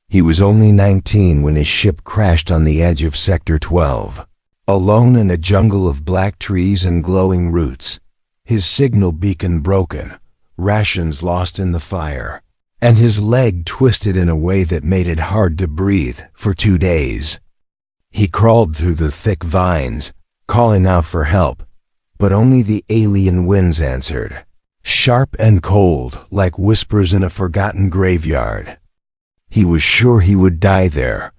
He was only 19 when his ship crashed on the edge of Sector 12. Alone in a jungle of black trees and glowing roots, his signal beacon broken, rations lost in the fire, and his leg twisted in a way that made it hard to breathe for 2 days. He crawled through the thick vines, calling out for help, but only the alien winds answered, sharp and cold like whispers in a forgotten graveyard. He was sure he would die there,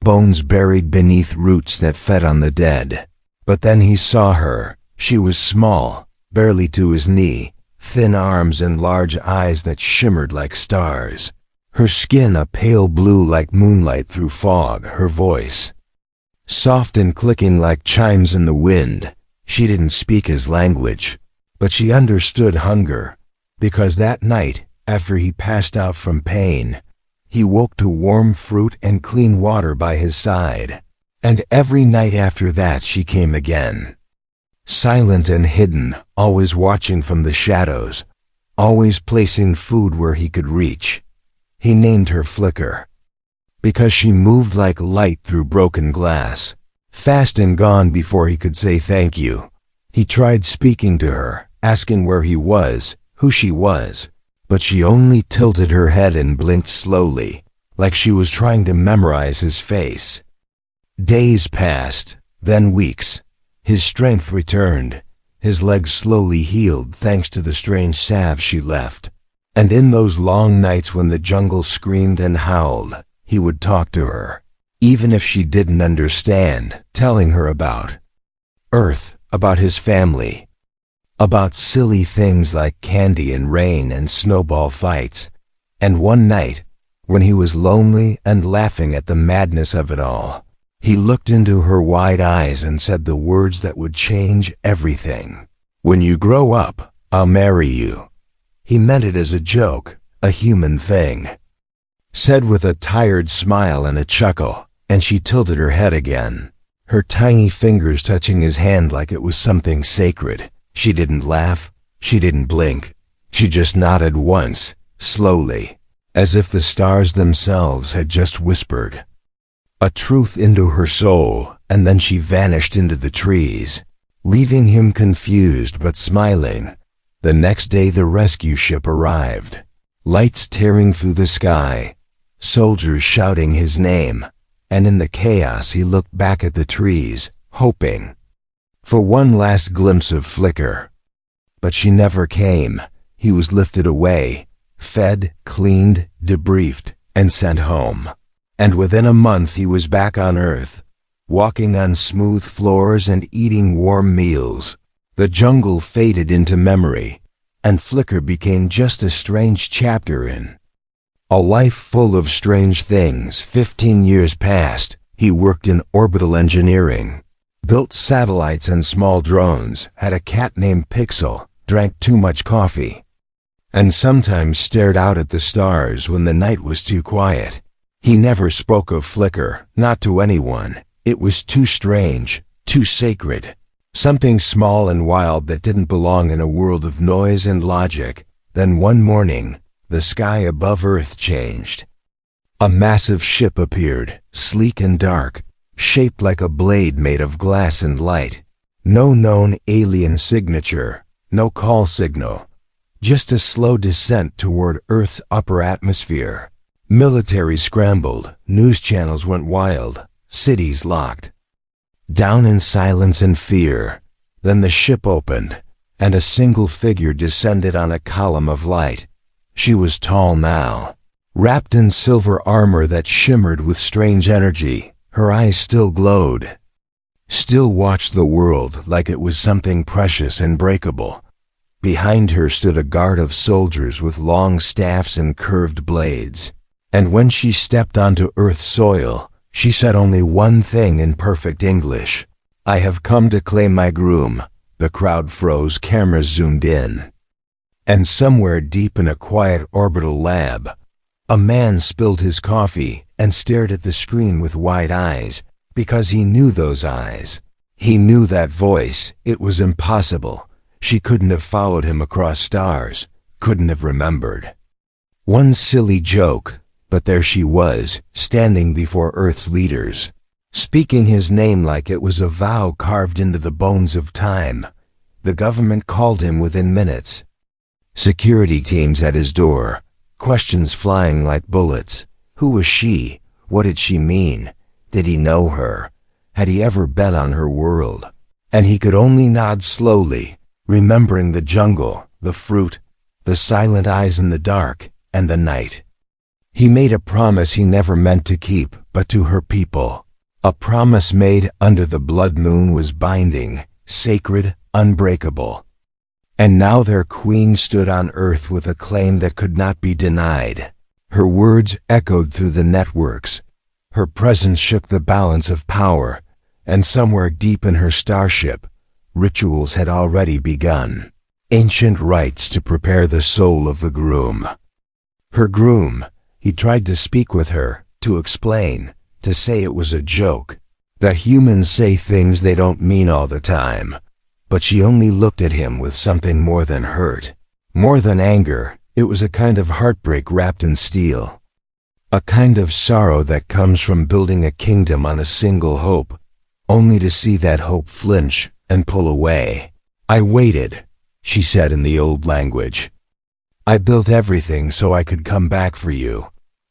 bones buried beneath roots that fed on the dead. But then he saw her. She was small, barely to his knee, thin arms and large eyes that shimmered like stars. Her skin a pale blue like moonlight through fog, her voice soft and clicking like chimes in the wind. She didn't speak his language, but she understood hunger, because that night, after he passed out from pain, he woke to warm fruit and clean water by his side. And every night after that she came again. Silent and hidden, always watching from the shadows, always placing food where he could reach. He named her Flicker, because she moved like light through broken glass, fast and gone before he could say thank you. He tried speaking to her, asking where he was, who she was, but she only tilted her head and blinked slowly, like she was trying to memorize his face. Days passed, then weeks. His strength returned. His legs slowly healed thanks to the strange salve she left. And in those long nights when the jungle screamed and howled, he would talk to her, even if she didn't understand, telling her about Earth, about his family, about silly things like candy and rain and snowball fights. And one night, when he was lonely and laughing at the madness of it all, he looked into her wide eyes and said the words that would change everything. When you grow up, I'll marry you. He meant it as a joke, a human thing. Said with a tired smile and a chuckle, and she tilted her head again, her tiny fingers touching his hand like it was something sacred. She didn't laugh, she didn't blink. She just nodded once, slowly, as if the stars themselves had just whispered a truth into her soul, and then she vanished into the trees, leaving him confused but smiling. The next day the rescue ship arrived, lights tearing through the sky, soldiers shouting his name, and in the chaos he looked back at the trees, hoping for one last glimpse of Flicker. But she never came. He was lifted away, fed, cleaned, debriefed, and sent home. And within a month he was back on Earth, walking on smooth floors and eating warm meals. The jungle faded into memory, and Flicker became just a strange chapter in a life full of strange things. 15 years passed. He worked in orbital engineering, built satellites and small drones, had a cat named Pixel, drank too much coffee, and sometimes stared out at the stars when the night was too quiet. He never spoke of Flicker, not to anyone. It was too strange, too sacred, something small and wild that didn't belong in a world of noise and logic. Then one morning, the sky above Earth changed. A massive ship appeared, sleek and dark, shaped like a blade made of glass and light. No known alien signature, no call signal, just a slow descent toward Earth's upper atmosphere. Military scrambled, news channels went wild, cities locked down in silence and fear. Then the ship opened, and a single figure descended on a column of light. She was tall now, wrapped in silver armor that shimmered with strange energy. Her eyes still glowed, still watched the world like it was something precious and breakable. Behind her stood a guard of soldiers with long staffs and curved blades. And when she stepped onto Earth's soil, she said only one thing in perfect English: I have come to claim my groom. The crowd froze, cameras zoomed in. And somewhere deep in a quiet orbital lab, a man spilled his coffee and stared at the screen with wide eyes, because he knew those eyes. He knew that voice. It was impossible. She couldn't have followed him across stars, couldn't have remembered. One silly joke, But there she was, standing before Earth's leaders, speaking his name like it was a vow carved into the bones of time. The government called him within minutes. Security teams at his door, questions flying like bullets. Who was she? What did she mean? Did he know her? Had he ever been on her world? And he could only nod slowly, remembering the jungle, the fruit, the silent eyes in the dark, and the night. He made a promise he never meant to keep, but to her people. A promise made under the blood moon was binding, sacred, unbreakable. And now their queen stood on Earth with a claim that could not be denied. Her words echoed through the networks. Her presence shook the balance of power, and somewhere deep in her starship, rituals had already begun. Ancient rites to prepare the soul of the groom. Her groom, he tried to speak with her, to explain, to say it was a joke, that humans say things they don't mean all the time. But she only looked at him with something more than hurt, more than anger. It was a kind of heartbreak wrapped in steel. A kind of sorrow that comes from building a kingdom on a single hope, only to see that hope flinch and pull away. I waited, she said in the old language. I built everything so I could come back for you.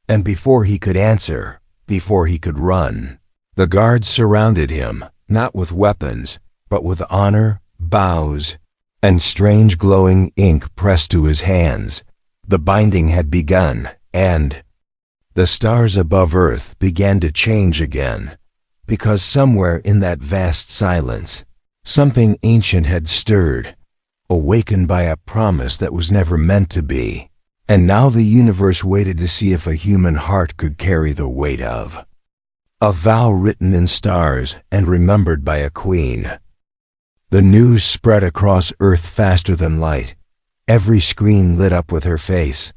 And before he could answer, before he could run, the guards surrounded him, not with weapons, but with honor, bows, and strange glowing ink pressed to his hands. The binding had begun, and the stars above Earth began to change again, because somewhere in that vast silence, something ancient had stirred, awakened by a promise that was never meant to be. And now the universe waited to see if a human heart could carry the weight of a vow written in stars and remembered by a queen. The news spread across Earth faster than light. Every screen lit up with her face.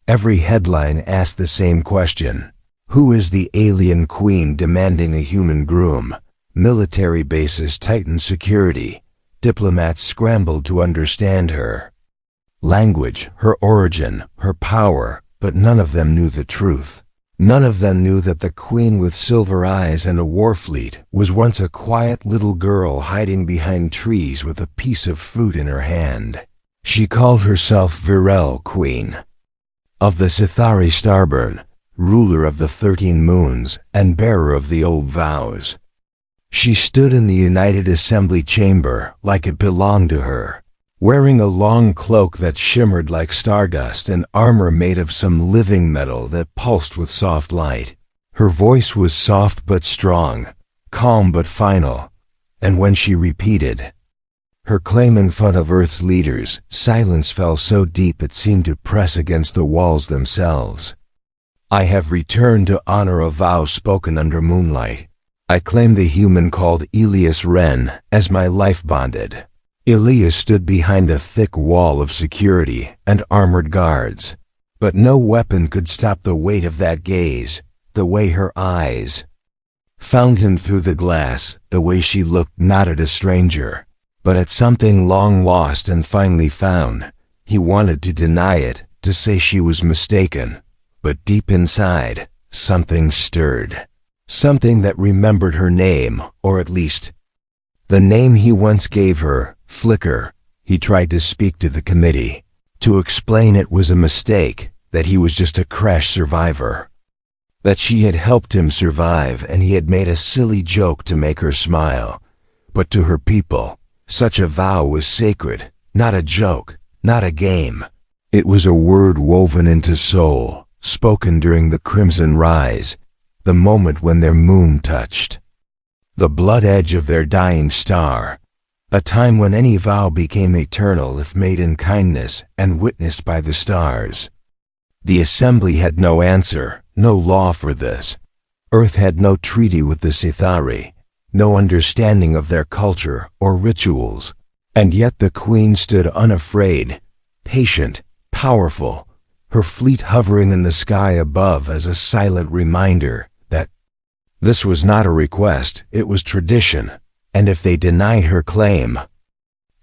Every headline asked the same question. Who is the alien queen demanding a human groom? Military bases tightened security. Diplomats scrambled to understand her language, her origin, her power, but none of them knew the truth. None of them knew that the queen with silver eyes and a war fleet was once a quiet little girl hiding behind trees with a piece of fruit in her hand. She called herself Virile Queen of the Sithari Starbound, ruler of the 13 moons and bearer of the old vows. She stood in the United Assembly chamber like it belonged to her, wearing a long cloak that shimmered like stardust and armor made of some living metal that pulsed with soft light. Her voice was soft but strong, calm but final, and when she repeated her claim in front of Earth's leaders, silence fell so deep it seemed to press against the walls themselves. I have returned to honor a vow spoken under moonlight. I claim the human called Elias Wren as my life bonded. Elias stood behind a thick wall of security and armored guards, but no weapon could stop the weight of that gaze, the way her eyes found him through the glass, the way she looked not at a stranger, but at something long lost and finally found. He wanted to deny it, to say she was mistaken, but deep inside, something stirred. Something that remembered her name, or at least the name he once gave her, Flicker. He tried to speak to the committee, to explain it was a mistake, that he was just a crash survivor, that she had helped him survive and he had made a silly joke to make her smile. But to her people, such a vow was sacred, not a joke, not a game. It was a word woven into soul, spoken during the crimson rise, the moment when their moon touched the blood edge of their dying star, a time when any vow became eternal if made in kindness and witnessed by the stars. The assembly had no answer, no law for this. Earth had no treaty with the Sithari, no understanding of their culture or rituals, and yet the queen stood unafraid, patient, powerful, her fleet hovering in the sky above as a silent reminder that this was not a request, it was tradition, and if they denied her claim,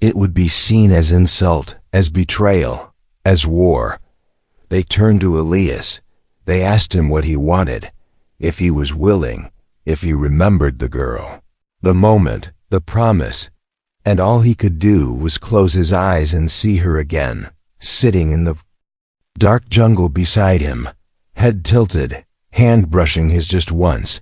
it would be seen as insult, as betrayal, as war. They turned to Elias, They asked him what he wanted, if he was willing, if he remembered the girl, the moment, the promise, and all he could do was close his eyes and see her again, sitting in the dark jungle beside him, head tilted, hand brushing his just once,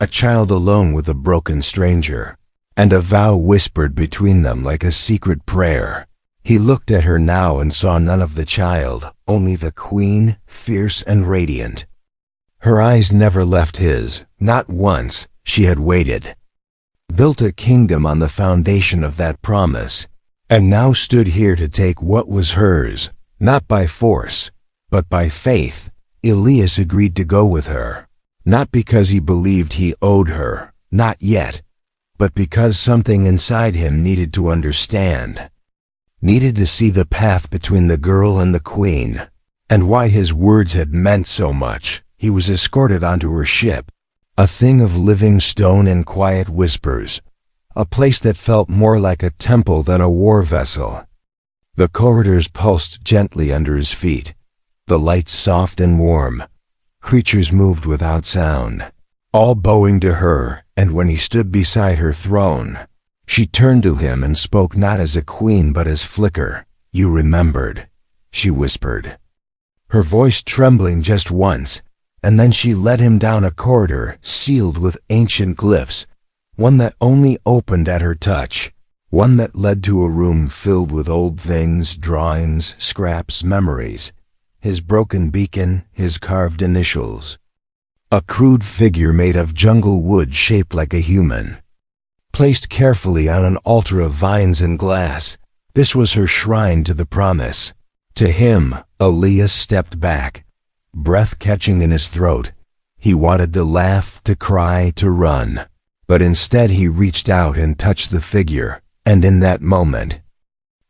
a child alone with a broken stranger, and a vow whispered between them like a secret prayer. He looked at her now and saw none of the child, only the queen, fierce and radiant. Her eyes never left his, not once. She had waited, built a kingdom on the foundation of that promise, and now stood here to take what was hers, not by force, but by faith. Elias agreed to go with her, not because he believed he owed her, not yet, but because something inside him needed to understand, needed to see the path between the girl and the queen, and why his words had meant so much. He was escorted onto her ship, a thing of living stone and quiet whispers, a place that felt more like a temple than a war vessel. The corridors pulsed gently under his feet, the lights soft and warm. Creatures moved without sound, all bowing to her, and when he stood beside her throne, she turned to him and spoke not as a queen but as Flicker. "You remembered," she whispered, her voice trembling just once, and then she led him down a corridor sealed with ancient glyphs, one that only opened at her touch, one that led to a room filled with old things, drawings, scraps, memories, his broken beacon, his carved initials. A crude figure made of jungle wood shaped like a human, placed carefully on an altar of vines and glass. This was her shrine to the promise. To him, Elias stepped back, breath catching in his throat. He wanted to laugh, to cry, to run, but instead he reached out and touched the figure, and in that moment,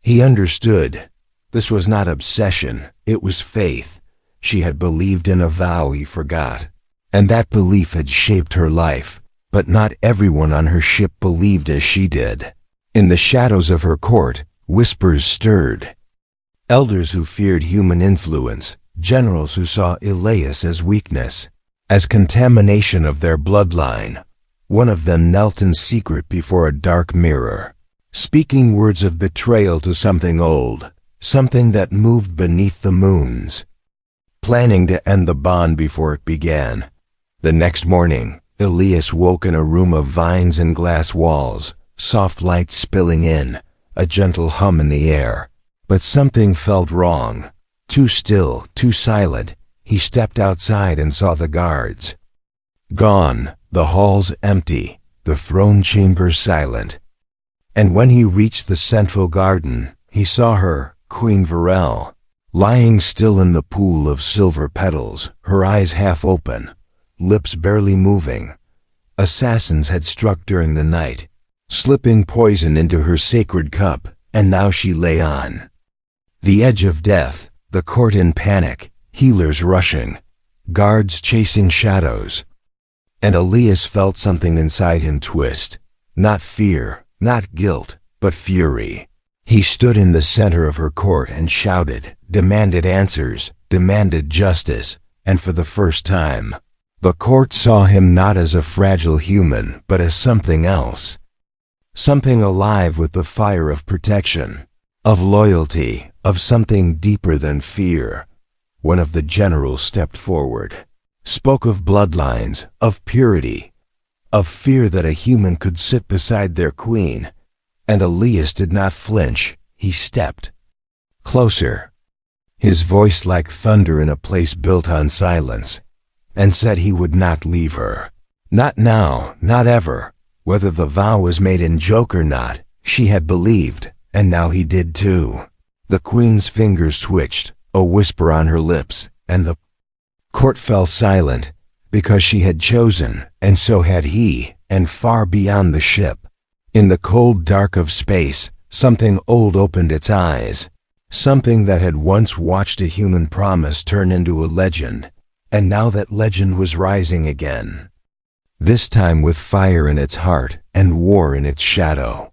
he understood. This was not obsession, it was faith. She had believed in a vow he forgot, and that belief had shaped her life, but not everyone on her ship believed as she did. In the shadows of her court, whispers stirred. Elders who feared human influence, generals who saw Elias as weakness, as contamination of their bloodline. One of them knelt in secret before a dark mirror, speaking words of betrayal to something old, something that moved beneath the moons, planning to end the bond before it began. The next morning, Elias woke in a room of vines and glass walls, soft light spilling in, a gentle hum in the air. But something felt wrong. Too still, too silent. He stepped outside and saw the guards gone, the halls empty, the throne chamber silent. And when he reached the central garden, he saw her, Queen Varel, lying still in the pool of silver petals, her eyes half open, lips barely moving. Assassins had struck during the night, slipping poison into her sacred cup, and now she lay on the edge of death, the court in panic, healers rushing, guards chasing shadows. And Elias felt something inside him twist, not fear, not guilt, but fury. He stood in the center of her court and shouted, demanded answers, demanded justice, and for the first time, the court saw him not as a fragile human, but as something else. Something alive with the fire of protection, of loyalty, of something deeper than fear. One of the generals stepped forward, spoke of bloodlines, of purity, of fear that a human could sit beside their queen. And Elias did not flinch. He stepped closer, his voice like thunder in a place built on silence, and said he would not leave her. Not now, not ever. Whether the vow was made in joke or not, she had believed, and now he did too. The queen's fingers twitched, a whisper on her lips, and the court fell silent, because she had chosen, and so had he, and far beyond the ship. In the cold dark of space, something old opened its eyes, something that had once watched a human promise turn into a legend, and now that legend was rising again. This time with fire in its heart and war in its shadow.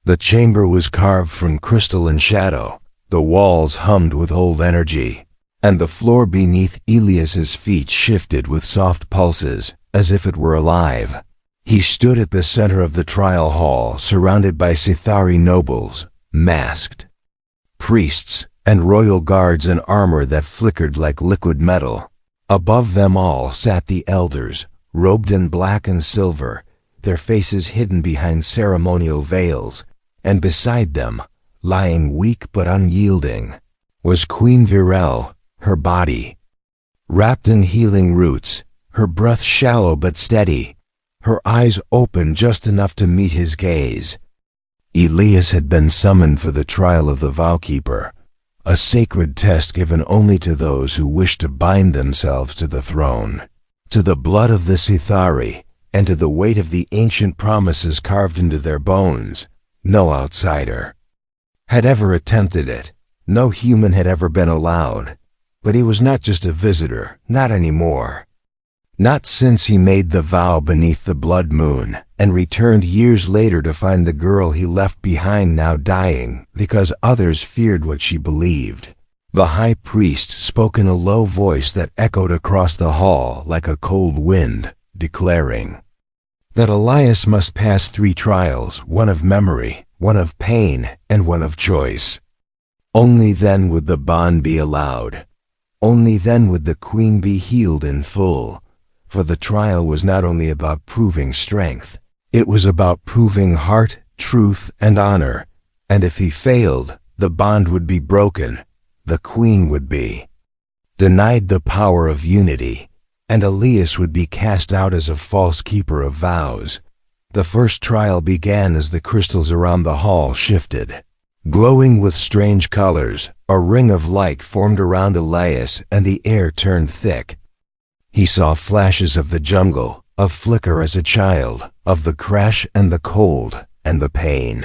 The chamber was carved from crystal and shadow. The walls hummed with old energy. and the floor beneath Elias's feet shifted with soft pulses, as if it were alive. He stood at the center of the trial hall, surrounded by Sithari nobles, masked priests, and royal guards in armor that flickered like liquid metal. Above them all sat the elders, robed in black and silver, their faces hidden behind ceremonial veils, and beside them, lying weak but unyielding, was Queen Virel, her body wrapped in healing roots, her breath shallow but steady, her eyes open just enough to meet his gaze. Elias had been summoned for the trial of the Vowkeeper, a sacred test given only to those who wish to bind themselves to the throne, to the blood of the Sithari, and to the weight of the ancient promises carved into their bones. No outsider had ever attempted it. No human had ever been allowed. But he was not just a visitor, not anymore. Not since he made the vow beneath the blood moon and returned years later to find the girl he left behind now dying because others feared what she believed. The high priest spoke in a low voice that echoed across the hall like a cold wind, declaring that Elias must pass 3 trials, one of memory, one of pain, and one of choice. Only then would the bond be allowed. Only then would the queen be healed in full. For the trial was not only about proving strength, it was about proving heart, truth, and honor. And if he failed, the bond would be broken. The queen would be denied the power of unity, and Elias would be cast out as a false keeper of vows. The first trial began as the crystals around the hall shifted. Glowing with strange colors, a ring of light formed around Elias and the air turned thick. He saw flashes of the jungle, a flicker as a child, of the crash and the cold and the pain.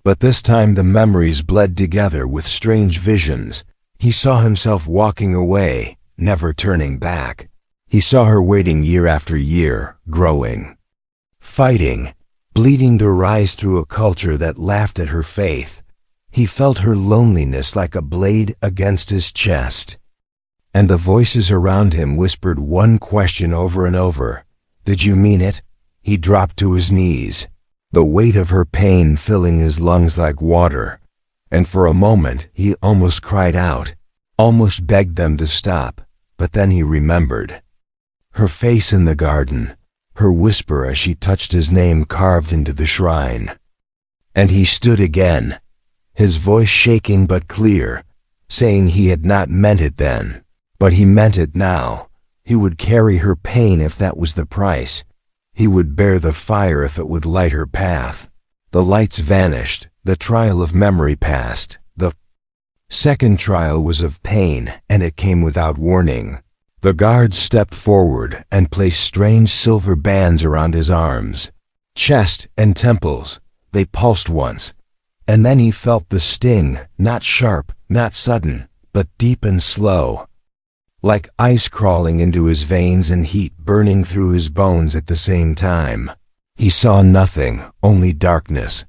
But this time the memories bled together with strange visions. He saw himself walking away, never turning back. He saw her waiting year after year, growing, fighting, bleeding to rise through a culture that laughed at her faith. He felt her loneliness like a blade against his chest. And the voices around him whispered one question over and over. Did you mean it? He dropped to his knees, the weight of her pain filling his lungs like water. And for a moment he almost cried out, almost begged them to stop. But then he remembered her face in the garden, her whisper as she touched his name carved into the shrine. And he stood again, his voice shaking but clear, saying he had not meant it then, but he meant it now. He would carry her pain if that was the price. He would bear the fire if it would light her path. The lights vanished, the trial of memory passed. The second trial was of pain, and it came without warning. The guards stepped forward and placed strange silver bands around his arms, chest, and temples. They pulsed once, and then he felt the sting, not sharp, not sudden, but deep and slow, like ice crawling into his veins and heat burning through his bones at the same time. He saw nothing, only darkness,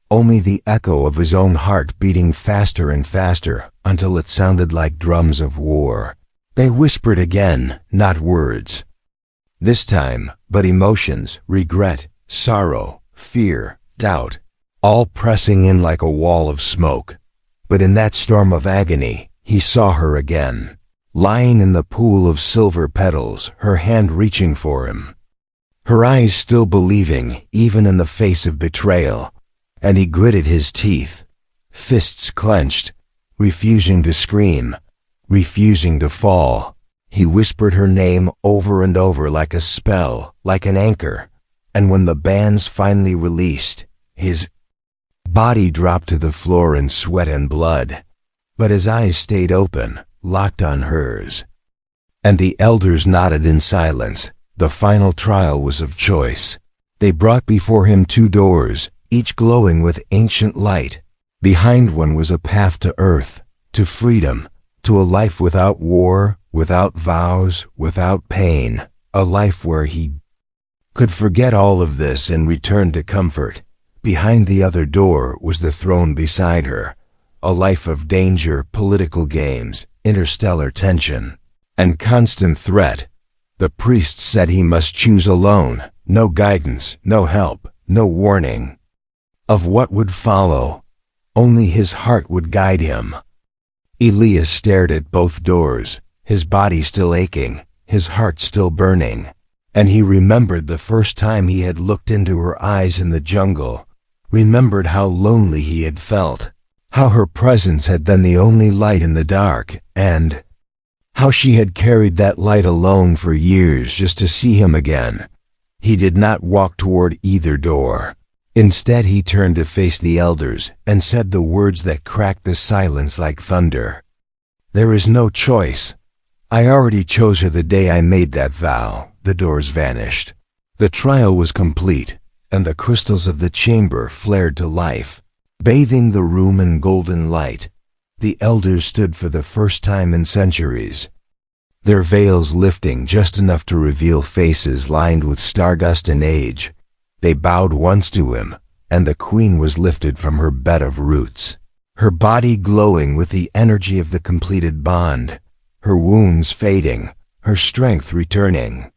only the echo of his own heart beating faster and faster until it sounded like drums of war. They whispered again, not words. This time, but emotions, regret, sorrow, fear, doubt, all pressing in like a wall of smoke. But in that storm of agony, he saw her again, lying in the pool of silver petals, her hand reaching for him, her eyes still believing, even in the face of betrayal. And he gritted his teeth, fists clenched, refusing to scream, refusing to fall. He whispered her name over and over like a spell, like an anchor. And when the bands finally released, his body dropped to the floor in sweat and blood. But his eyes stayed open, locked on hers. And the elders nodded in silence. The final trial was of choice. They brought before him 2 doors, each glowing with ancient light. Behind one was a path to earth, to freedom, to a life without war, without vows, without pain, a life where he could forget all of this and return to comfort. Behind the other door was the throne beside her, a life of danger, political games, interstellar tension, and constant threat. The priest said he must choose alone, no guidance, no help, no warning of what would follow. Only his heart would guide him. Elias stared at both doors, his body still aching, his heart still burning. And he remembered the first time he had looked into her eyes in the jungle, remembered how lonely he had felt, how her presence had been the only light in the dark, and how she had carried that light alone for years just to see him again. He did not walk toward either door. Instead, he turned to face the elders and said the words that cracked the silence like thunder. "There is no choice. I already chose her the day I made that vow." The doors vanished. The trial was complete, and the crystals of the chamber flared to life, bathing the room in golden light. The elders stood for the first time in centuries, their veils lifting just enough to reveal faces lined with stardust and age. They bowed once to him, and the queen was lifted from her bed of roots, her body glowing with the energy of the completed bond, her wounds fading, her strength returning.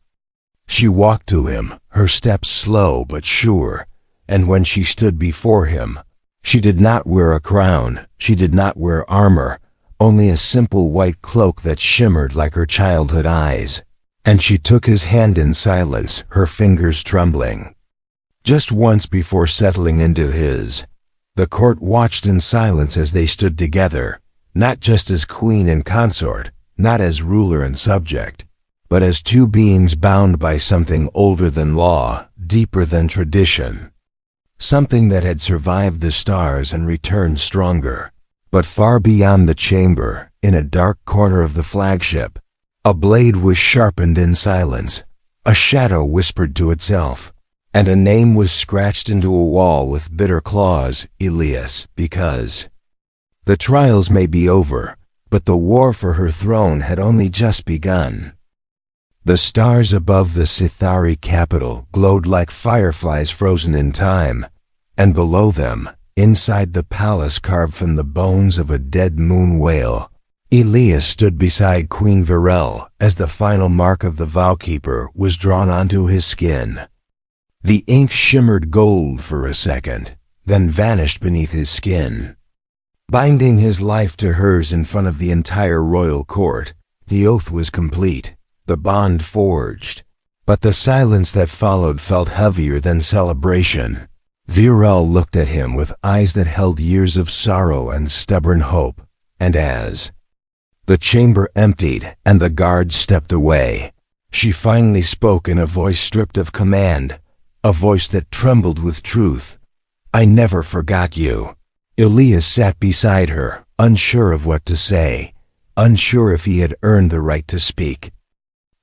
She walked to him, her steps slow but sure, and when she stood before him, she did not wear a crown, she did not wear armor, only a simple white cloak that shimmered like her childhood eyes. And she took his hand in silence, her fingers trembling. Just once before settling into his, the court watched in silence as they stood together, not just as queen and consort, not as ruler and subject, but as two beings bound by something older than law, deeper than tradition. Something that had survived the stars and returned stronger. But far beyond the chamber, in a dark corner of the flagship, a blade was sharpened in silence, a shadow whispered to itself, and a name was scratched into a wall with bitter claws, Elias, because the trials may be over, but the war for her throne had only just begun. The stars above the Sithari capital glowed like fireflies frozen in time, and below them, inside the palace carved from the bones of a dead moon whale, Elias stood beside Queen Virel as the final mark of the Vowkeeper was drawn onto his skin. The ink shimmered gold for a second, then vanished beneath his skin. Binding his life to hers in front of the entire royal court, the oath was complete, the bond forged. But the silence that followed felt heavier than celebration. Virel looked at him with eyes that held years of sorrow and stubborn hope, and as the chamber emptied and the guards stepped away, she finally spoke in a voice stripped of command, a voice that trembled with truth. "I never forgot you." Elias sat beside her, unsure of what to say, unsure if he had earned the right to speak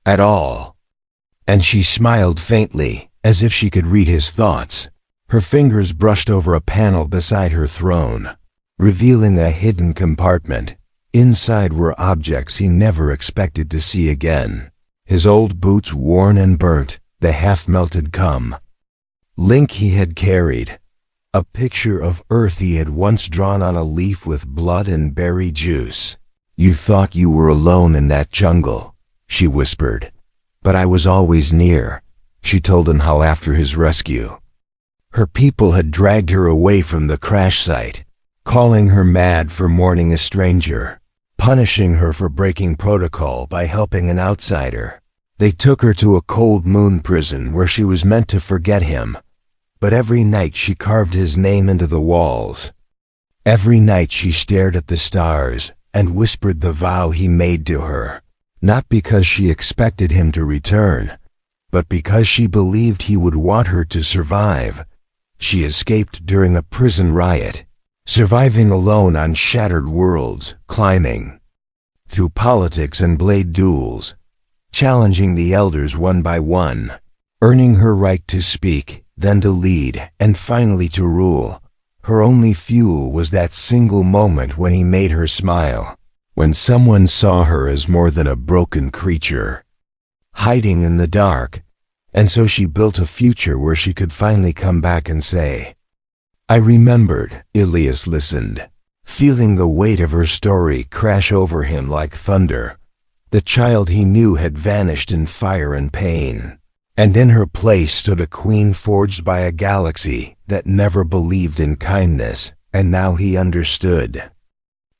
at all. And she smiled faintly, as if she could read his thoughts. Her fingers brushed over a panel beside her throne, revealing a hidden compartment. Inside were objects he never expected to see again. His old boots worn and burnt, the half-melted link he had carried, a picture of Earth he had once drawn on a leaf with blood and berry juice. "You thought you were alone in that jungle," she whispered. "But I was always near." She told him how after his rescue, her people had dragged her away from the crash site, calling her mad for mourning a stranger, punishing her for breaking protocol by helping an outsider. They took her to a cold moon prison where she was meant to forget him. But every night she carved his name into the walls. Every night she stared at the stars and whispered the vow he made to her, not because she expected him to return, but because she believed he would want her to survive. She escaped during a prison riot, surviving alone on shattered worlds, climbing through politics and blade duels, challenging the elders one by one, earning her right to speak, then to lead, and finally to rule. Her only fuel was that single moment when he made her smile, when someone saw her as more than a broken creature, hiding in the dark. And so she built a future where she could finally come back and say, "I remembered." Elias listened, feeling the weight of her story crash over him like thunder. The child he knew had vanished in fire and pain, and in her place stood a queen forged by a galaxy that never believed in kindness, and now he understood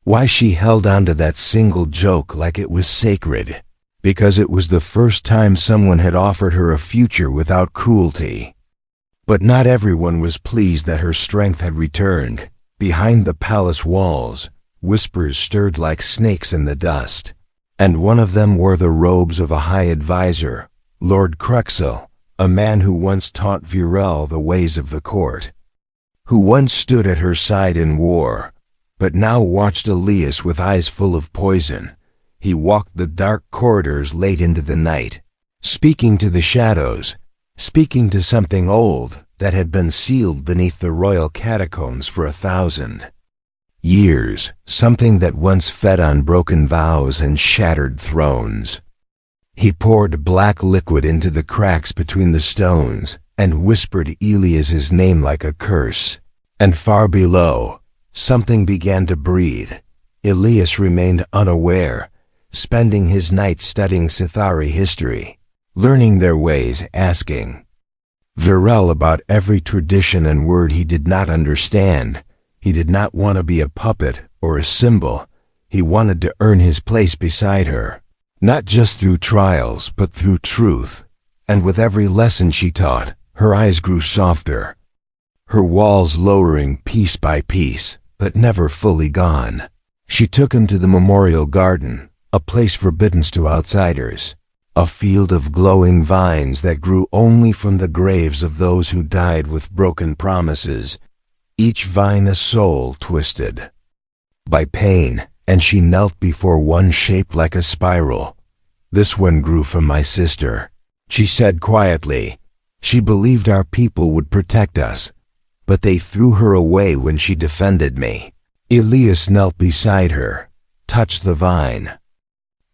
why she held on to that single joke like it was sacred, because it was the first time someone had offered her a future without cruelty. But not everyone was pleased that her strength had returned. Behind the palace walls, whispers stirred like snakes in the dust, and one of them wore the robes of a high advisor, Lord Cruxel, a man who once taught Virel the ways of the court, who once stood at her side in war, but now watched Elias with eyes full of poison. He walked the dark corridors late into the night, speaking to the shadows, speaking to something old that had been sealed beneath the royal catacombs for 1,000 years, something that once fed on broken vows and shattered thrones. He poured black liquid into the cracks between the stones and whispered Elias's name like a curse. And far below, something began to breathe. Elias remained unaware, spending his nights studying Sithari history, learning their ways, asking Virel about every tradition and word he did not understand. He did not want to be a puppet or a symbol. He wanted to earn his place beside her, not just through trials, but through truth. And with every lesson she taught, her eyes grew softer, her walls lowering piece by piece, but never fully gone. She took him to the memorial garden, a place forbidden to outsiders, a field of glowing vines that grew only from the graves of those who died with broken promises, each vine a soul twisted by pain, and she knelt before one shaped like a spiral. "This one grew from my sister," she said quietly. "She believed our people would protect us, but they threw her away when she defended me." Elias knelt beside her, touched the vine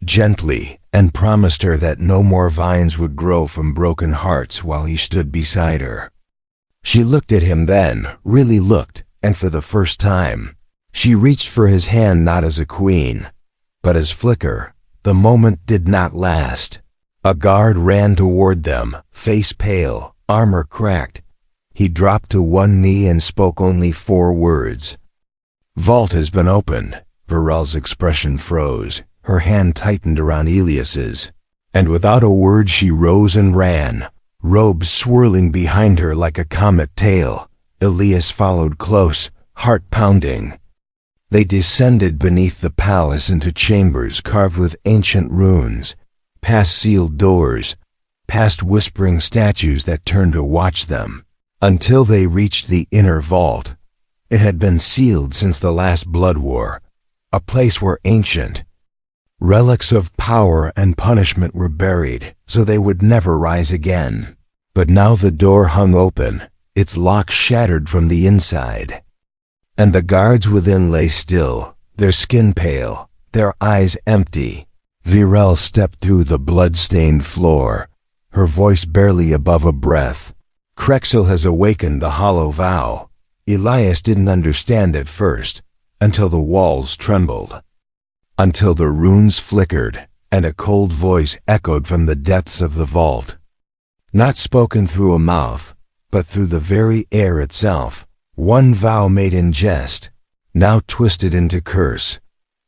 gently, and promised her that no more vines would grow from broken hearts while he stood beside her. She looked at him then, really looked, and for the first time, she reached for his hand not as a queen, but as flicker. The moment did not last. A guard ran toward them, face pale, armor cracked. He dropped to one knee and spoke only 4 words. "Vault has been opened." Virel's expression froze. Her hand tightened around Elias's, and without a word she rose and ran, robes swirling behind her like a comet tail. Elias followed close, heart pounding. They descended beneath the palace into chambers carved with ancient runes, past sealed doors, past whispering statues that turned to watch them, until they reached the inner vault. It had been sealed since the last blood war, a place where ancient relics of power and punishment were buried, so they would never rise again. But now the door hung open, its lock shattered from the inside, and the guards within lay still, their skin pale, their eyes empty. Virel stepped through the blood-stained floor, her voice barely above a breath. "Cruxel has awakened the hollow vow." Elias didn't understand at first, until the walls trembled, until the runes flickered, and a cold voice echoed from the depths of the vault. Not spoken through a mouth, but through the very air itself. One vow made in jest, now twisted into curse.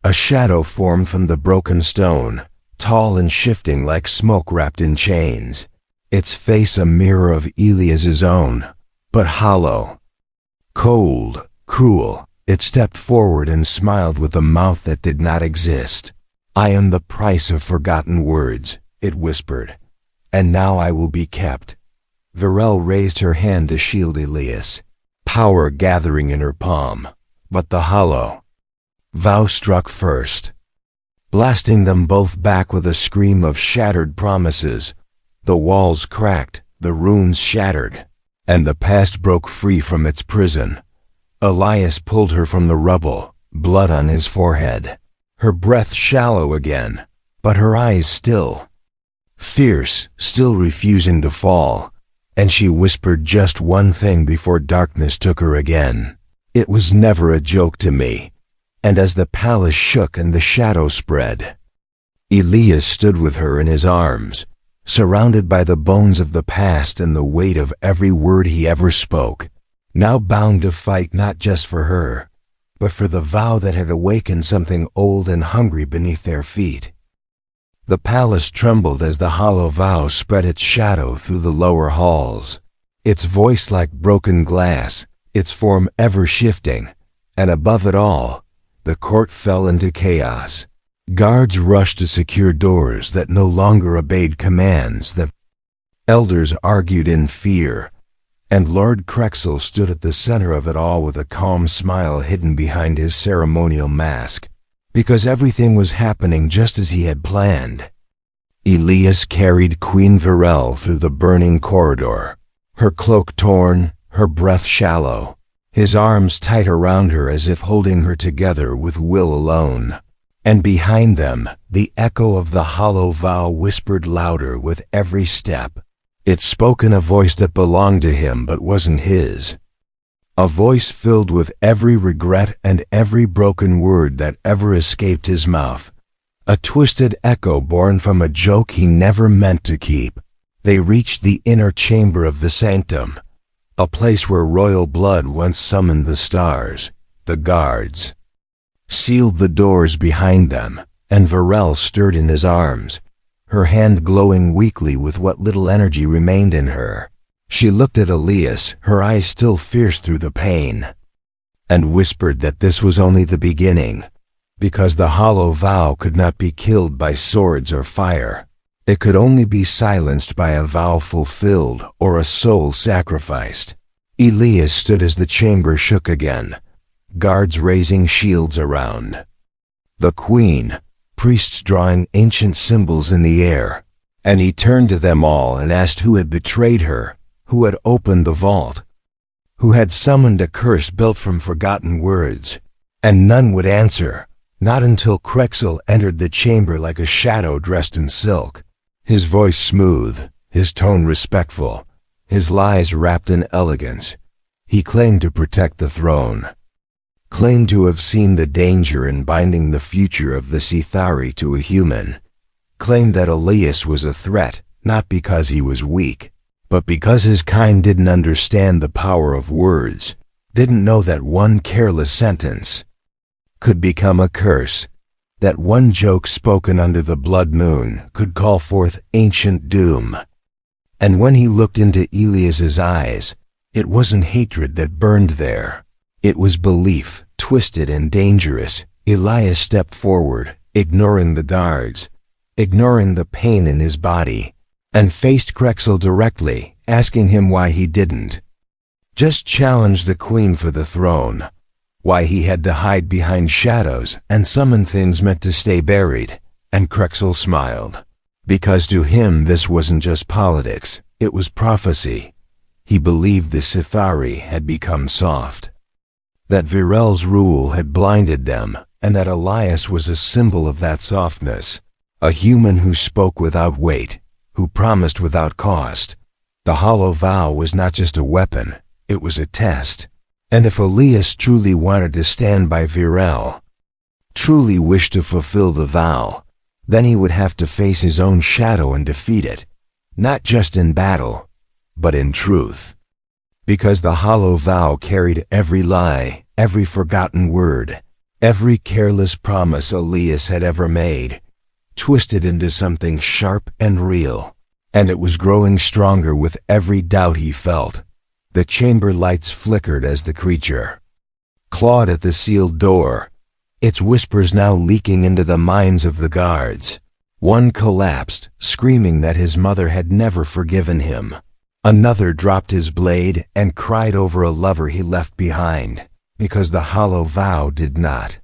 A shadow formed from the broken stone, tall and shifting like smoke wrapped in chains. Its face a mirror of Elias's own, but hollow, cold, cruel. It stepped forward and smiled with a mouth that did not exist. "I am the price of forgotten words," it whispered, "and now I will be kept." Virel raised her hand to shield Elias, power gathering in her palm, but the hollow vow struck first, blasting them both back with a scream of shattered promises. The walls cracked, the runes shattered, and the past broke free from its prison. Elias pulled her from the rubble, blood on his forehead, her breath shallow again, but her eyes still fierce, still refusing to fall, and she whispered just one thing before darkness took her again. "It was never a joke to me. and as the palace shook and the shadow spread, Elias stood with her in his arms, surrounded by the bones of the past and the weight of every word he ever spoke, now bound to fight not just for her, but for the vow that had awakened something old and hungry beneath their feet. The palace trembled as the hollow vow spread its shadow through the lower halls, its voice like broken glass, its form ever shifting, and above it all, the court fell into chaos. Guards rushed to secure doors that no longer obeyed commands. The elders argued in fear, and Lord Crexel stood at the center of it all with a calm smile hidden behind his ceremonial mask, because everything was happening just as he had planned. Elias carried Queen Virel through the burning corridor, her cloak torn, her breath shallow, his arms tight around her as if holding her together with will alone. And behind them, the echo of the hollow vow whispered louder with every step. It spoke in a voice that belonged to him but wasn't his. A voice filled with every regret and every broken word that ever escaped his mouth. A twisted echo born from a joke he never meant to keep. They reached the inner chamber of the sanctum, a place where royal blood once summoned the stars. The guards sealed the doors behind them, and Virel stirred in his arms, her hand glowing weakly with what little energy remained in her. She looked at Elias, her eyes still fierce through the pain, and whispered that this was only the beginning, because the hollow vow could not be killed by swords or fire. It could only be silenced by a vow fulfilled or a soul sacrificed. Elias stood as the chamber shook again, guards raising shields around. The queen, priests drawing ancient symbols in the air, and he turned to them all and asked who had betrayed her, who had opened the vault, who had summoned a curse built from forgotten words, and none would answer, not until Crexel entered the chamber like a shadow dressed in silk, his voice smooth, his tone respectful, his lies wrapped in elegance. He claimed to protect the throne, claimed to have seen the danger in binding the future of the Sithari to a human, claimed that Elias was a threat, not because he was weak, but because his kind didn't understand the power of words, didn't know that one careless sentence could become a curse, that one joke spoken under the blood moon could call forth ancient doom. And when he looked into Elias's eyes, it wasn't hatred that burned there. It was belief, twisted and dangerous. Elias stepped forward, ignoring the guards, ignoring the pain in his body, and faced Crexel directly, asking him why he didn't just challenge the queen for the throne, why he had to hide behind shadows and summon things meant to stay buried. And Crexel smiled, because to him this wasn't just politics, it was prophecy. He believed the Sithari had become soft, that Virel's rule had blinded them, and that Elias was a symbol of that softness, a human who spoke without weight, who promised without cost. The hollow vow was not just a weapon, it was a test. And if Elias truly wanted to stand by Virel, truly wished to fulfill the vow, then he would have to face his own shadow and defeat it, not just in battle, but in truth. Because the hollow vow carried every lie, every forgotten word, every careless promise Elias had ever made, twisted into something sharp and real, and it was growing stronger with every doubt he felt. The chamber lights flickered as the creature clawed at the sealed door, its whispers now leaking into the minds of the guards. One collapsed, screaming that his mother had never forgiven him. Another dropped his blade and cried over a lover he left behind, because the hollow vow did not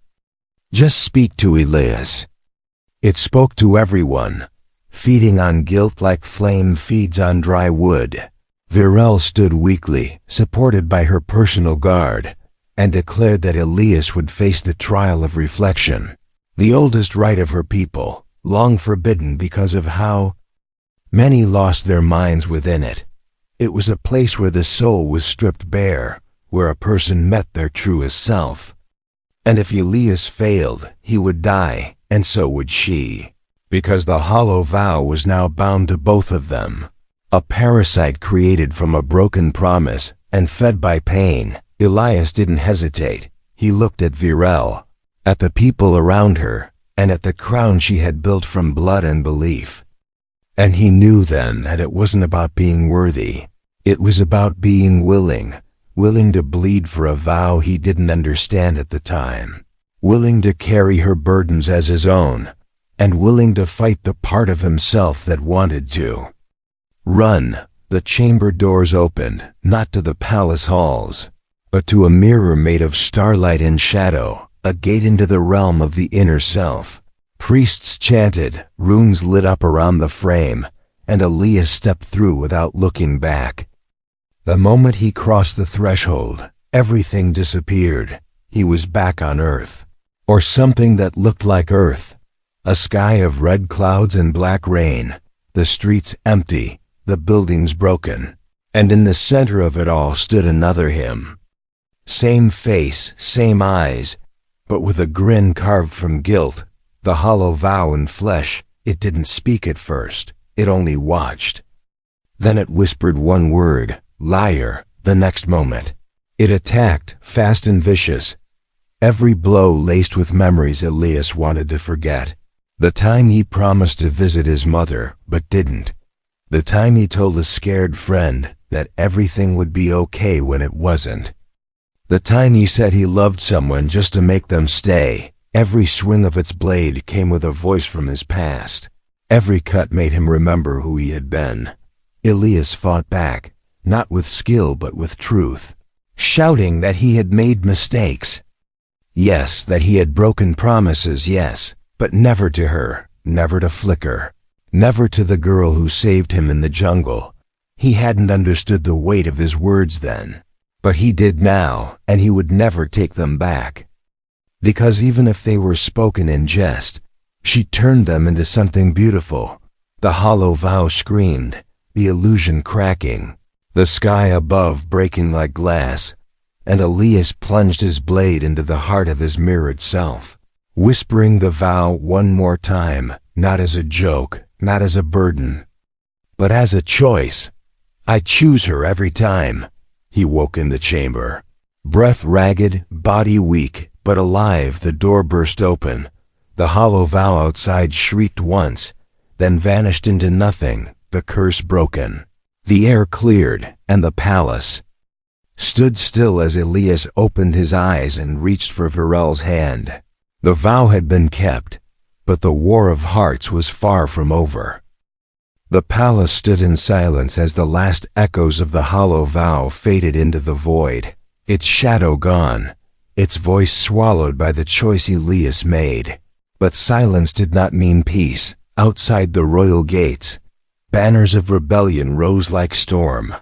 just speak to Elias. It spoke to everyone, feeding on guilt like flame feeds on dry wood. Virel stood weakly, supported by her personal guard, and declared that Elias would face the trial of reflection, the oldest right of her people, long forbidden because of how many lost their minds within it. It was a place where the soul was stripped bare, where a person met their truest self. And if Elias failed, he would die, and so would she. Because the hollow vow was now bound to both of them. A parasite created from a broken promise, and fed by pain. Elias didn't hesitate. He looked at Virel, at the people around her, and at the crown she had built from blood and belief. And he knew then that it wasn't about being worthy. It was about being willing to bleed for a vow he didn't understand at the time, willing to carry her burdens as his own, and willing to fight the part of himself that wanted to. Run. The chamber doors opened, not to the palace halls, but to a mirror made of starlight and shadow, a gate into the realm of the inner self. Priests chanted, runes lit up around the frame, and Elias stepped through without looking back. The moment he crossed the threshold, everything disappeared. He was back on Earth, or something that looked like Earth. A sky of red clouds and black rain, the streets empty, the buildings broken, and in the center of it all stood another him. Same face, same eyes, but with a grin carved from guilt, the hollow vow in flesh. It didn't speak at first, it only watched. Then it whispered one word, liar. The next moment, it attacked, fast and vicious. Every blow laced with memories Elias wanted to forget. The time he promised to visit his mother, but didn't. The time he told a scared friend that everything would be okay when it wasn't. The time he said he loved someone just to make them stay. Every swing of its blade came with a voice from his past. Every cut made him remember who he had been. Elias fought back, not with skill but with truth, shouting that he had made mistakes. Yes, that he had broken promises, yes, but never to her, never to Flicker, never to the girl who saved him in the jungle. He hadn't understood the weight of his words then, but he did now, and he would never take them back. Because even if they were spoken in jest, she turned them into something beautiful. The hollow vow screamed, the illusion cracking, the sky above breaking like glass, and Elias plunged his blade into the heart of his mirrored self, whispering the vow one more time, not as a joke, not as a burden, but as a choice. I choose her every time. He woke in the chamber, breath ragged, body weak, but alive. The door burst open. The hollow vow outside shrieked once, then vanished into nothing, the curse broken. The air cleared, and the palace stood still as Elias opened his eyes and reached for Virel's hand. The vow had been kept, but the war of hearts was far from over. The palace stood in silence as the last echoes of the hollow vow faded into the void, its shadow gone, its voice swallowed by the choice Elias made. But silence did not mean peace. Outside the royal gates, banners of rebellion rose like storm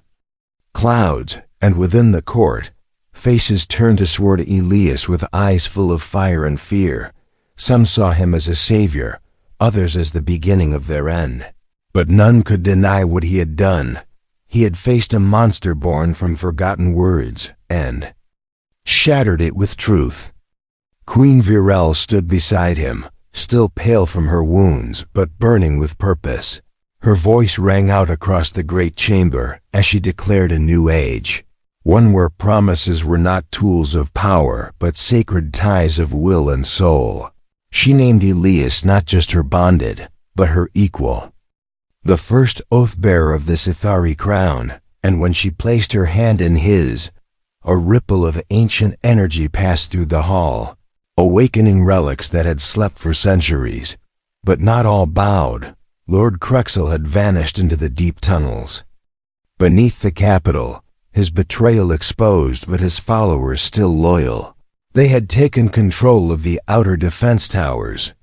clouds, and within the court, faces turned toward Elias with eyes full of fire and fear. Some saw him as a savior, others as the beginning of their end. But none could deny what he had done. He had faced a monster born from forgotten words, and shattered it with truth. Queen Virel stood beside him, still pale from her wounds, but burning with purpose. Her voice rang out across the great chamber as she declared a new age, one where promises were not tools of power, but sacred ties of will and soul. She named Elias not just her bonded, but her equal, the first oath-bearer of the Sithari crown, and when she placed her hand in his, a ripple of ancient energy passed through the hall, awakening relics that had slept for centuries. But not all bowed. Lord Cruxel had vanished into the deep tunnels beneath the capital, his betrayal exposed but his followers still loyal. They had taken control of the outer defense towers,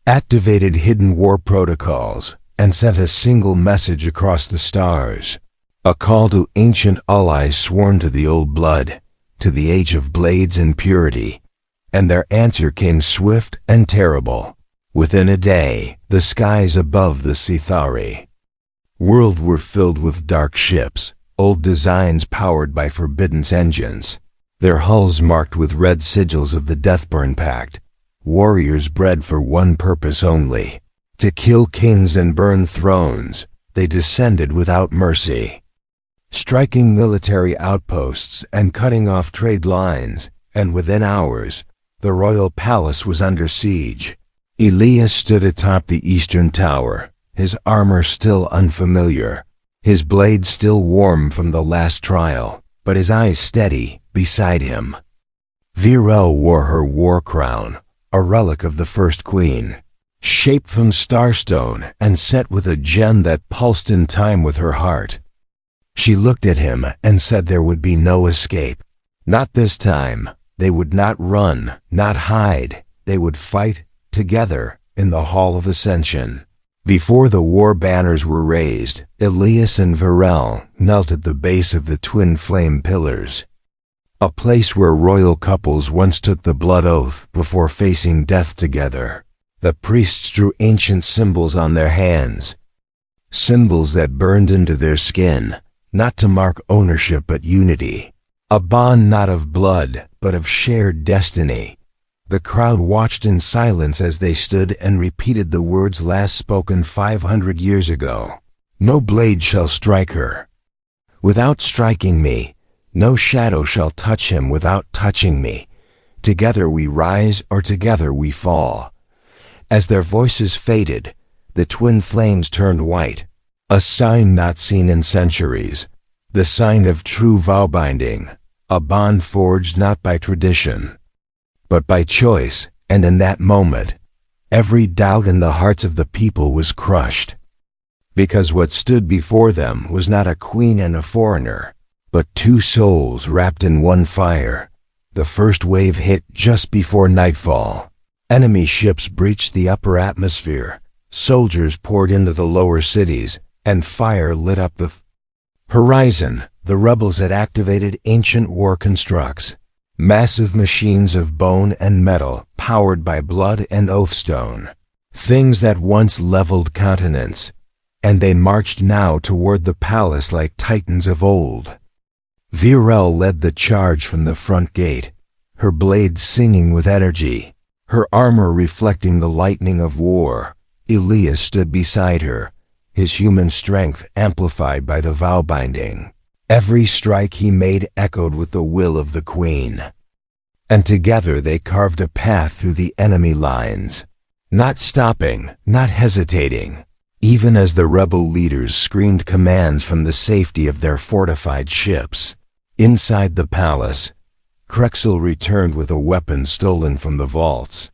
activated hidden war protocols, and sent a single message across the stars, a call to ancient allies sworn to the old blood, to the age of blades and purity. And their answer came swift and terrible. Within a day, the skies above the Sithari world were filled with dark ships, old designs powered by forbidden engines. their hulls marked with red sigils of the Deathburn Pact, warriors bred for one purpose only: to kill kings and burn thrones. They descended without mercy, striking military outposts and cutting off trade lines, and within hours, the royal palace was under siege. Elias stood atop the eastern tower, his armor still unfamiliar, his blade still warm from the last trial, but his eyes steady beside him. Virel wore her war crown, a relic of the first queen, shaped from starstone and set with a gem that pulsed in time with her heart. She looked at him and said there would be no escape. Not this time. They would not run, not hide. They would fight together in the Hall of Ascension. Before the war banners were raised, Elias and Virel knelt at the base of the twin flame pillars, a place where royal couples once took the blood oath before facing death together. The priests drew ancient symbols on their hands, symbols that burned into their skin, not to mark ownership but unity, a bond not of blood but of shared destiny. The crowd watched in silence as they stood and repeated the words last spoken 500 years ago. No blade shall strike her without striking me. No shadow shall touch him without touching me. Together we rise or together we fall. As their voices faded, the twin flames turned white, a sign not seen in centuries, the sign of true vow-binding, a bond forged not by tradition, but by choice. And in that moment, every doubt in the hearts of the people was crushed, because what stood before them was not a queen and a foreigner, but two souls wrapped in one fire. The first wave hit just before nightfall. Enemy ships breached the upper atmosphere, soldiers poured into the lower cities, and fire lit up the horizon. The rebels had activated ancient war constructs, massive machines of bone and metal powered by blood and oathstone, things that once leveled continents, and they marched now toward the palace like titans of old. Virel led the charge from the front gate, her blade singing with energy, her armor reflecting the lightning of war. Elias stood beside her, his human strength amplified by the vow-binding. Every strike he made echoed with the will of the queen. And together they carved a path through the enemy lines, not stopping, not hesitating, even as the rebel leaders screamed commands from the safety of their fortified ships. Inside the palace, Krexel returned with a weapon stolen from the vaults.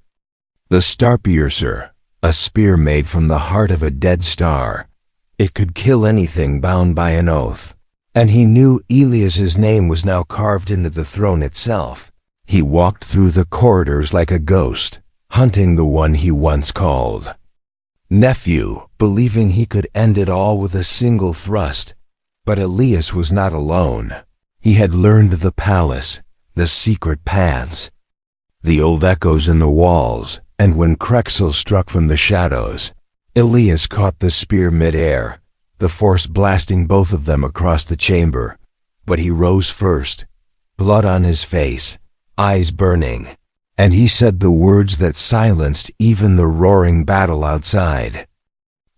The Starpiercer, a spear made from the heart of a dead star. It could kill anything bound by an oath. And he knew Elias's name was now carved into the throne itself. He walked through the corridors like a ghost, hunting the one he once called nephew, believing he could end it all with a single thrust. But Elias was not alone. He had learned the palace, the secret paths, the old echoes in the walls, and when Krexel struck from the shadows, Elias caught the spear mid-air, the force blasting both of them across the chamber. But he rose first, blood on his face, eyes burning, and he said the words that silenced even the roaring battle outside.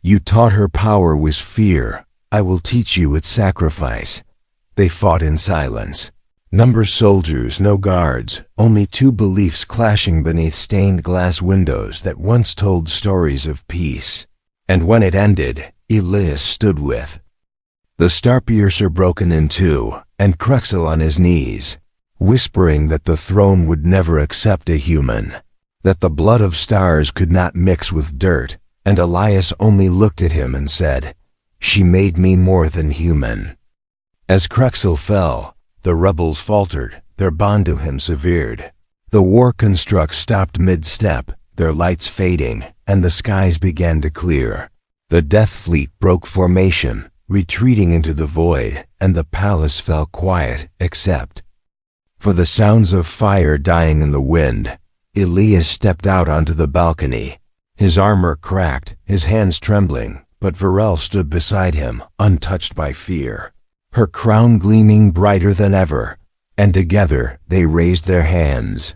You taught her power was fear. I will teach you its sacrifice. They fought in silence. Number soldiers, no guards, only two beliefs clashing beneath stained glass windows that once told stories of peace. And when it ended, Elias stood with the Starpiercer broken in two, and Krexel on his knees, whispering that the throne would never accept a human, that the blood of stars could not mix with dirt, and Elias only looked at him and said, "She made me more than human." As Krexel fell, the rebels faltered, their bond to him severed. The war constructs stopped mid-step, their lights fading, and the skies began to clear. The Death Fleet broke formation, retreating into the void, and the palace fell quiet, except for the sounds of fire dying in the wind. Elias stepped out onto the balcony, his armor cracked, his hands trembling, but Virel stood beside him, untouched by fear, her crown gleaming brighter than ever. and together they raised their hands.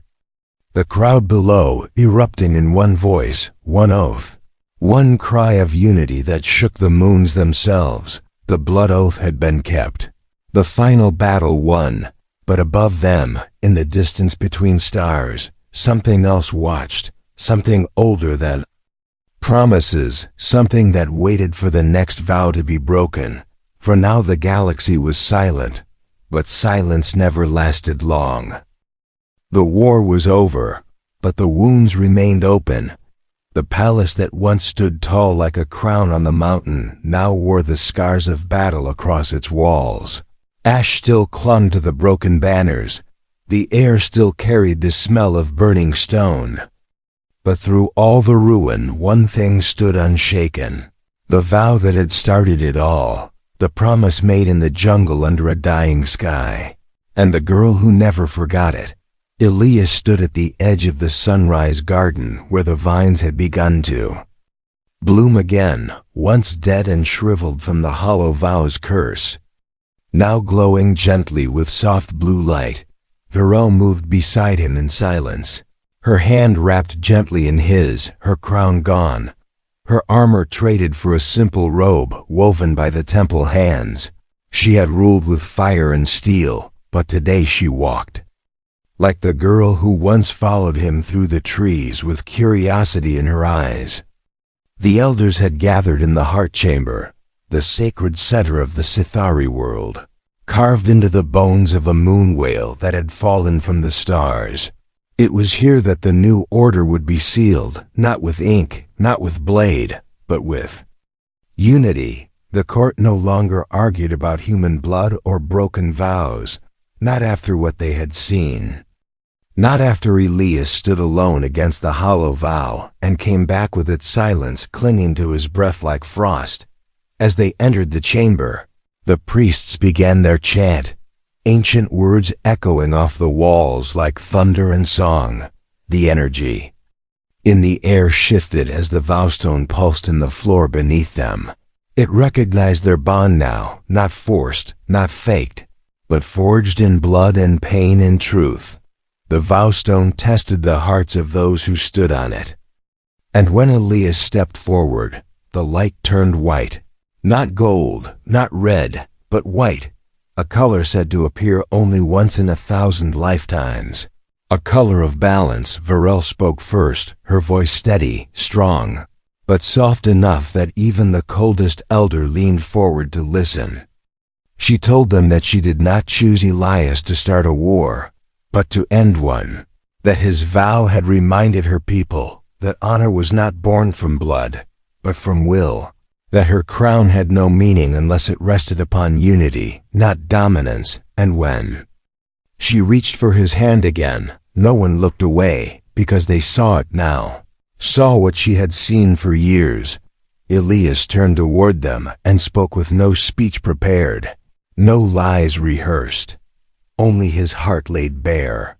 The crowd below erupting in one voice, one oath, one cry of unity that shook the moons themselves. The blood oath had been kept, the final battle won, but above them, in the distance between stars, something else watched, something older than promises, something that waited for the next vow to be broken. For now the galaxy was silent, but silence never lasted long. The war was over, but the wounds remained open. The palace that once stood tall like a crown on the mountain now wore the scars of battle across its walls. Ash still clung to the broken banners. The air still carried the smell of burning stone. But through all the ruin, one thing stood unshaken. The vow that had started it all. The promise made in the jungle under a dying sky. And the girl who never forgot it. Elias stood at the edge of the sunrise garden where the vines had begun to bloom again, once dead and shriveled from the hollow vow's curse. Now glowing gently with soft blue light, Virel moved beside him in silence, her hand wrapped gently in his, her crown gone, her armor traded for a simple robe woven by the temple hands. She had ruled with fire and steel, but today she walked like the girl who once followed him through the trees with curiosity in her eyes. The elders had gathered in the heart chamber, the sacred center of the Sithari world, carved into the bones of a moon whale that had fallen from the stars. It was here that the new order would be sealed, not with ink, not with blade, but with unity. The court no longer argued about human blood or broken vows, not after what they had seen. Not after Elias stood alone against the hollow vow and came back with its silence clinging to his breath like frost. As they entered the chamber, the priests began their chant, ancient words echoing off the walls like thunder and song. The energy in the air shifted as the vowstone pulsed in the floor beneath them. It recognized their bond now, not forced, not faked, but forged in blood and pain and truth. The vowstone tested the hearts of those who stood on it. And when Elias stepped forward, the light turned white. Not gold, not red, but white. A color said to appear only once in 1,000 lifetimes. A color of balance. Virel spoke first, her voice steady, strong, but soft enough that even the coldest elder leaned forward to listen. She told them that she did not choose Elias to start a war, but to end one, that his vow had reminded her people that honor was not born from blood, but from will, that her crown had no meaning unless it rested upon unity, not dominance. And when she reached for his hand again, no one looked away, because they saw it now, saw what she had seen for years. Elias turned toward them and spoke with no speech prepared, no lies rehearsed. Only his heart laid bare.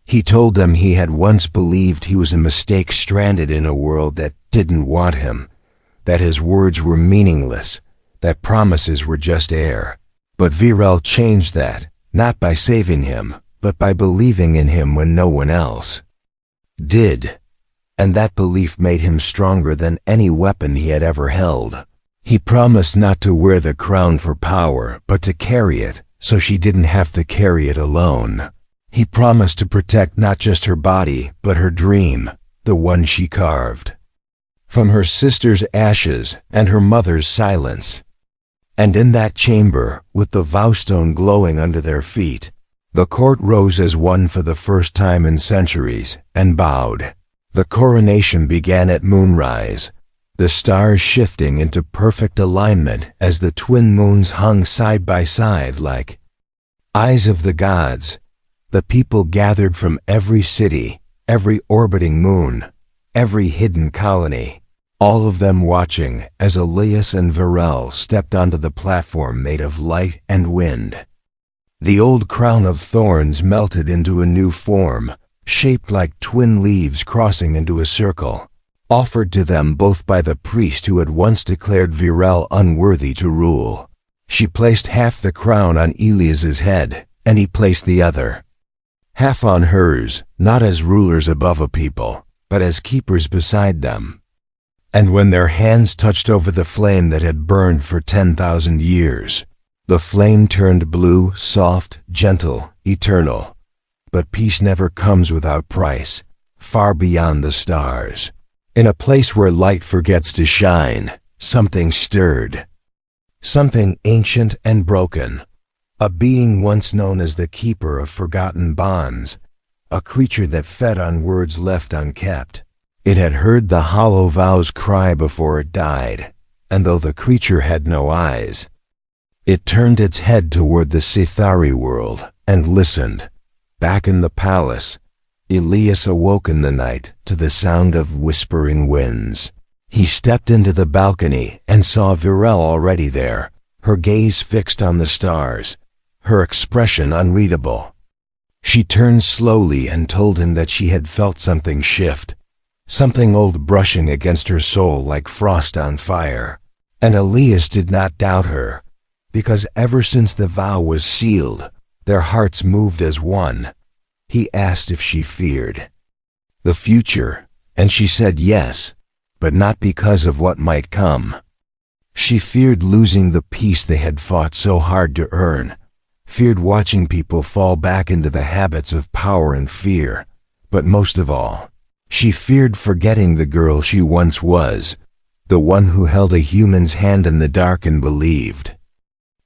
He told them he had once believed he was a mistake stranded in a world that didn't want him, that his words were meaningless, that promises were just air. But Virel changed that, not by saving him, but by believing in him when no one else did. And that belief made him stronger than any weapon he had ever held. He promised not to wear the crown for power, but to carry it, so she didn't have to carry it alone. He promised to protect not just her body, but her dream, the one she carved from her sister's ashes and her mother's silence. And in that chamber, with the vowstone glowing under their feet, the court rose as one for the first time in centuries, and bowed. The coronation began at moonrise, the stars shifting into perfect alignment as the twin moons hung side by side like eyes of the gods. The people gathered from every city, every orbiting moon, every hidden colony, all of them watching as Elias and Virel stepped onto the platform made of light and wind. The old crown of thorns melted into a new form, shaped like twin leaves crossing into a circle, offered to them both by the priest who had once declared Virel unworthy to rule. She placed half the crown on Elias's head, and he placed the other half on hers, not as rulers above a people, but as keepers beside them. And when their hands touched over the flame that had burned for 10,000 years, the flame turned blue, soft, gentle, eternal. But peace never comes without price, far beyond the stars. In a place where light forgets to shine, something stirred. Something ancient and broken. A being once known as the keeper of forgotten bonds. A creature that fed on words left unkept. It had heard the hollow vows cry before it died, and though the creature had no eyes, it turned its head toward the Sithari world and listened. Back in the palace, Elias awoke in the night to the sound of whispering winds. He stepped into the balcony and saw Virel already there, her gaze fixed on the stars, her expression unreadable. She turned slowly and told him that she had felt something shift, something old brushing against her soul like frost on fire. And Elias did not doubt her, because ever since the vow was sealed, their hearts moved as one. He asked if she feared the future, and she said yes, but not because of what might come. She feared losing the peace they had fought so hard to earn, feared watching people fall back into the habits of power and fear, but most of all, she feared forgetting the girl she once was, the one who held a human's hand in the dark and believed.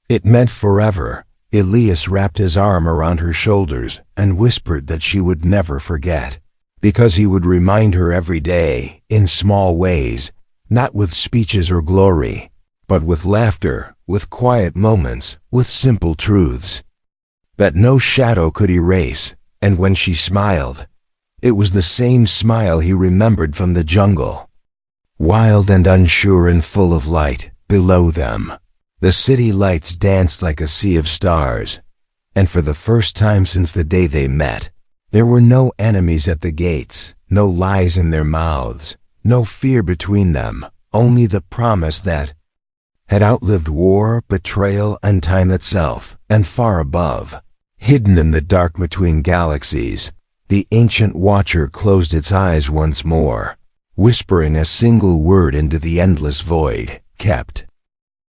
It meant forever. Elias wrapped his arm around her shoulders and whispered that she would never forget, because he would remind her every day, in small ways, not with speeches or glory, but with laughter, with quiet moments, with simple truths that no shadow could erase. And when she smiled, it was the same smile he remembered from the jungle. Wild and unsure and full of light, below them, the city lights danced like a sea of stars, and for the first time since the day they met, there were no enemies at the gates, no lies in their mouths, no fear between them, only the promise that had outlived war, betrayal, and time itself. And far above, hidden in the dark between galaxies, the ancient watcher closed its eyes once more, whispering a single word into the endless void, kept.